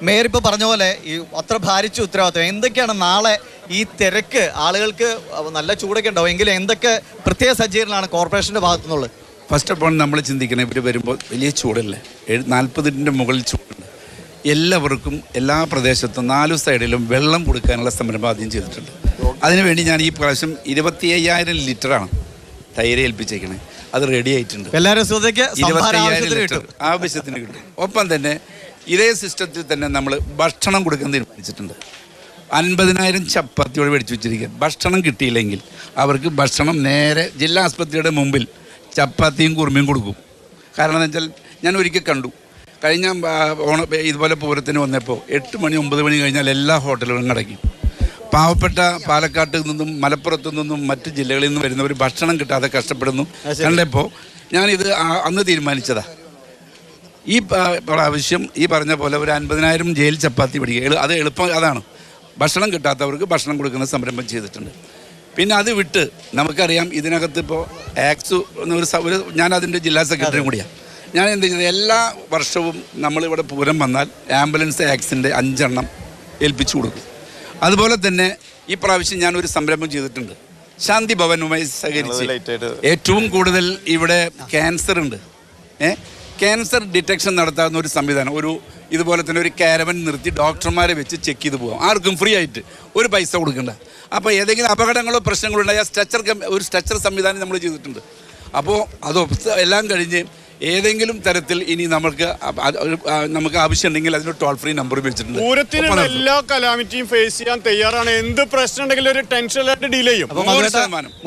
Mayor ഇപ്പോൾ പറഞ്ഞ പോലെ ഈ അത്ര ഭാരിച്ച ഉത്തരവാദിത്വം എന്തൊക്കെയാണ് നാളെ ഈ തിരക്ക് ആളുകൾക്ക് നല്ല ചൂടൊക്കെ ഉണ്ടാവും എങ്കിലും എന്തൊക്കെ പ്രത്യേക സജ്ജീകരണമാണ് കോർപ്പറേഷൻ്റെ ഭാഗത്തു നിന്നുള്ളത്? ഫസ്റ്റ് ഓഫ് ഓൾ നമ്മൾ ചിന്തിക്കണം, ഇവർ വരുമ്പോൾ വലിയ ചൂടല്ലേ, 40ൻ്റെ മുകളിൽ ചൂടുണ്ട്. എല്ലാവർക്കും എല്ലാ പ്രദേശത്തും 4 സൈഡിലും വെള്ളം കൊടുക്കാനുള്ള സംരംഭം ആദ്യം ചെയ്തിട്ടുണ്ട്. അതിനുവേണ്ടി ഞാൻ ഈ പ്രാവശ്യം 25,000 ലിറ്ററാണ് തൈര് ഏൽപ്പിച്ചേക്കണേ. അത് റെഡി ആയിട്ടുണ്ട്. 25,000 ലിറ്റർ ആവശ്യത്തിന് കിട്ടും. ഒപ്പം തന്നെ ഇതേ സിസ്റ്റത്തിൽ തന്നെ നമ്മൾ ഭക്ഷണം കൊടുക്കാൻ തീരുമാനിച്ചിട്ടുണ്ട്. 50,000 ചപ്പാത്തിയോട് മേടിച്ച് വെച്ചിരിക്കുക. ഭക്ഷണം കിട്ടിയില്ലെങ്കിൽ അവർക്ക് ഭക്ഷണം നേരെ ജില്ലാ ആസ്പത്രിയുടെ മുമ്പിൽ ചപ്പാത്തിയും കുറുമയും കൊടുക്കും. കാരണം എന്ന് വെച്ചാൽ ഞാൻ ഒരിക്കൽ കണ്ടു, കഴിഞ്ഞ ഇതുപോലെ പൂരത്തിന് വന്നപ്പോൾ 8 മണി 9 മണി കഴിഞ്ഞാൽ എല്ലാ ഹോട്ടലുകളും അടയ്ക്കും. പാവപ്പെട്ട പാലക്കാട്ട് നിന്നും മലപ്പുറത്തു നിന്നും മറ്റ് ജില്ലകളിൽ നിന്നും വരുന്നവർ ഭക്ഷണം കിട്ടാതെ കഷ്ടപ്പെടുന്നു കണ്ടപ്പോൾ ഞാനിത് അന്ന് തീരുമാനിച്ചതാണ്. ഈ പ്രാവശ്യം ഈ പറഞ്ഞ പോലെ ഒരു 50,000 ജയിൽ ചപ്പാത്തി പിടിക്കുക, അത് എളുപ്പം. അതാണ് ഭക്ഷണം കിട്ടാത്തവർക്ക് ഭക്ഷണം കൊടുക്കുന്ന സംരംഭം ചെയ്തിട്ടുണ്ട്. പിന്നെ അത് വിട്ട് നമുക്കറിയാം, ഇതിനകത്ത് ഇപ്പോൾ ആക്സ് ഒരു ഞാൻ അതിൻ്റെ ജില്ലാ സെക്രട്ടറിയും കൂടിയാണ്. ഞാൻ എന്ത് ചെയ്തത്, എല്ലാ വർഷവും നമ്മളിവിടെ പൂരം വന്നാൽ ആംബുലൻസ് ആക്സിൻ്റെ 5 എണ്ണം ഏൽപ്പിച്ചു കൊടുക്കും. അതുപോലെ തന്നെ ഈ പ്രാവശ്യം ഞാനൊരു സംരംഭം ചെയ്തിട്ടുണ്ട്. ശാന്തി ഭവനുമായി സഹകരിച്ച് ഏറ്റവും കൂടുതൽ ഇവിടെ ക്യാൻസർ ഉണ്ട്. ക്യാൻസർ ഡിറ്റക്ഷൻ നടത്താവുന്ന ഒരു സംവിധാനം, ഇതുപോലെ തന്നെ ഒരു കാരവൻ നിർത്തി ഡോക്ടർമാരെ വെച്ച് ചെക്ക് ചെയ്ത് പോകാം, ആർക്കും ഫ്രീ ആയിട്ട്, ഒരു പൈസ കൊടുക്കണ്ട. അപ്പോൾ ഏതെങ്കിലും അപകടങ്ങളോ പ്രശ്നങ്ങളോ ഉണ്ടായാൽ ഒരു സ്ട്രെച്ചർ സംവിധാനം നമ്മൾ ചെയ്തിട്ടുണ്ട്. അപ്പോൾ അത് എല്ലാം കഴിഞ്ഞ് ഏതെങ്കിലും തരത്തിൽ ഇനി നമുക്ക് ആവശ്യമുണ്ടെങ്കിൽ അതിന് ടോൾ ഫ്രീ നമ്പർ വെച്ചിട്ടുണ്ട്. പൂരത്തിന് എല്ലാ കലാമിറ്റിയും ഫേസ് ചെയ്യാൻ തയ്യാറാണ്. എന്ത് പ്രശ്നം ഉണ്ടെങ്കിലും ഒരു ടെൻഷൻ ഡിലേ ചെയ്യും. 100%.